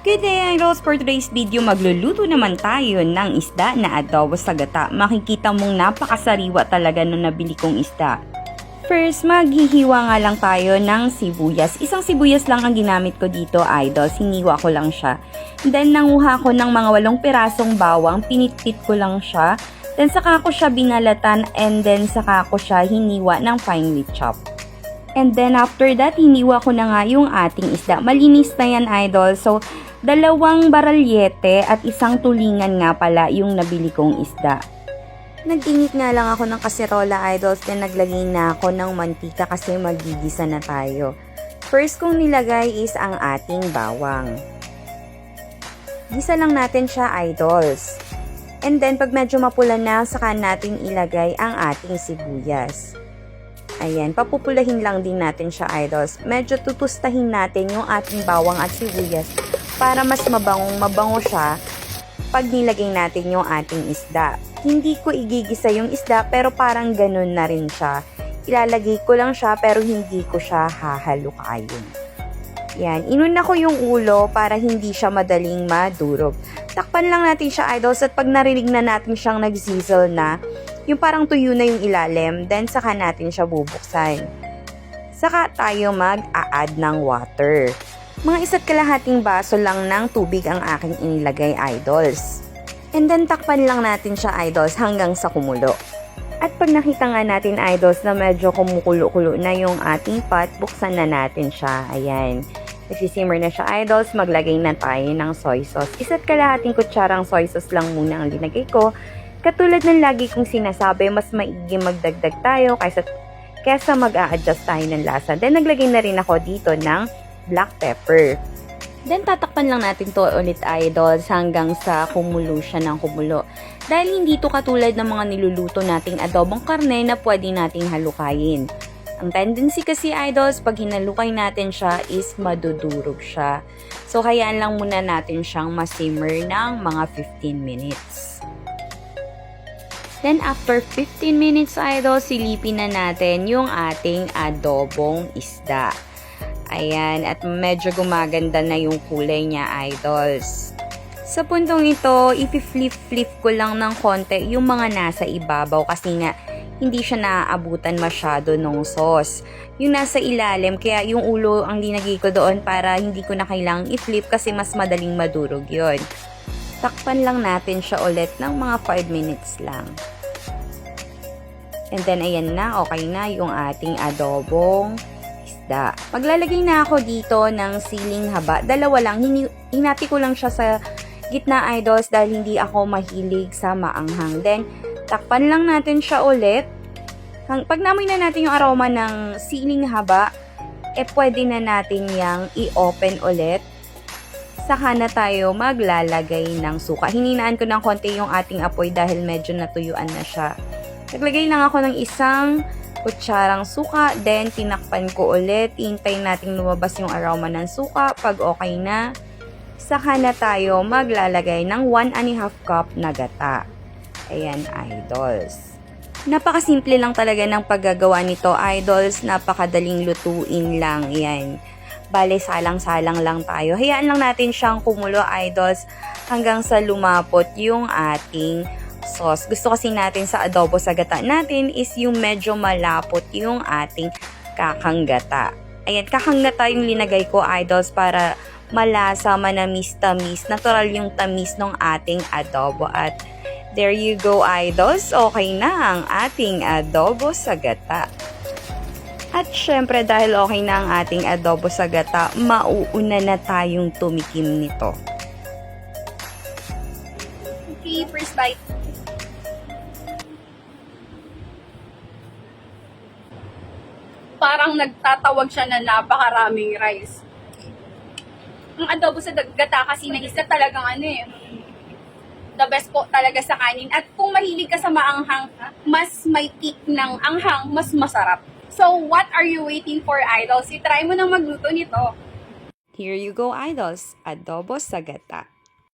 Good day, idols! For today's video, magluluto naman tayo ng isda na adobo sa gata. Makikita mong napakasariwa talaga nung nabili kong isda. First, maghihiwa nga lang tayo ng sibuyas. Isang sibuyas lang ang ginamit ko dito, idols. Hiniwa ko lang siya. Then, nanguha ko ng mga 8 pirasong bawang. Pinitit ko lang siya. Then, saka ko siya binalatan and then saka ko siya hiniwa ng finely chopped. And then after that, hiniwa ko na nga yung ating isda. Malinis na yan, idol. So, 2 baralyete at 1 tulingan nga pala yung nabili kong isda. Nag-init nga lang ako ng kaserola, idols. Then naglagay na ako ng mantika kasi magigisa na tayo. First kong nilagay is ang ating bawang. Gisa lang natin siya, idols. And then pag medyo mapula na, saka natin ilagay ang ating sibuyas. Ayan, papupulahin lang din natin siya, idols. Medyo tutustahin natin yung ating bawang at sibuyas para mas mabango siya pag nilagay natin yung ating isda. Hindi ko igigisa yung isda pero parang ganun na rin siya. Ilalagay ko lang siya pero hindi ko siya hahalukayin. Yan, inuna ko yung ulo para hindi siya madaling madurog. Takpan lang natin siya, idols, at pag narinig na natin siyang nagsizzle na, yung parang tuyo na yung ilalim, then saka natin siya bubuksan. Saka tayo mag-a-add ng water. Mga 1.5 baso lang ng tubig ang aking inilagay, idols. And then takpan lang natin siya, idols, hanggang sa kumulo. At pag nakita nga natin, idols, na medyo kumukulo-kulo na yung ating pot, buksan na natin siya. Ayan. Nagsisimmer na siya, idols, maglagay na tayo ng soy sauce. 1.5 kutsarang soy sauce lang muna ang linagay ko. Katulad ng lagi kong sinasabi, mas maigi magdagdag tayo kaysa mag-a-adjust tayo ng lasa. Then, naglagay na rin ako dito ng black pepper. Then, tatakpan lang natin to ulit, idols, hanggang sa kumulo siya ng kumulo. Dahil hindi to katulad ng mga niluluto nating adobong karne na pwede nating halukayin. Ang tendency kasi, idols, pag hinalukay natin siya is madudurog siya. So, hayaan lang muna natin siyang masimmer ng mga 15 minutes. Then, after 15 minutes, idol, silipin na natin yung ating adobong isda. Ayan, at medyo gumaganda na yung kulay niya, idols. Sa puntong ito, i-flip-flip ko lang ng konti yung mga nasa ibabaw kasi nga hindi siya naaabutan masyado ng sauce. Yung nasa ilalim, kaya yung ulo ang linagay ko doon para hindi ko na kailangang i-flip kasi mas madaling madurog yon. Takpan lang natin siya ulit ng mga 5 minutes lang. And then, ayan na, okay na yung ating adobong isda. Maglalagay na ako dito ng siling haba. 2 lang, hinati ko lang siya sa gitna, idols, dahil hindi ako mahilig sa maanghang. Then, takpan lang natin siya ulit. Pag namoy na natin yung aroma ng siling haba, pwede na natin yang i-open ulit. Saka na tayo maglalagay ng suka. Hininaan ko ng konti yung ating apoy dahil medyo natuyuan na siya. Naglagay lang ako ng 1 kutsarang suka, then tinakpan ko ulit. Hintayin nating lumabas yung aroma ng suka. Pag okay na, saka na tayo maglalagay ng 1.5 cup na gata. Ayan, idols. Napakasimple lang talaga ng paggagawa nito, idols. Napakadaling lutuin lang. Ayan. Bale, salang-salang lang tayo. Hayaan lang natin siyang kumulo, idols, hanggang sa lumapot yung ating sauce. Gusto kasi natin sa adobo sa gata natin is yung medyo malapot yung ating kakanggata. Ayan, kakanggata yung linagay ko, idols, para malasa, manamis-tamis. Natural yung tamis ng ating adobo. At there you go, idols. Okay na ang ating adobo sa gata. At syempre, dahil okay na ang ating adobo sa gata, mauuna na tayong tumikim nito. Okay, first bite. Parang nagtatawag siya na napakaraming rice. Ang adobo sa gata kasi na isa talagang the best po talaga sa kanin. At kung mahilig ka sa maanghang, mas may kick ng anghang, mas masarap. So, what are you waiting for, idols? I-try mo nang magluto nito. Here you go, idols. Adobo sa gata.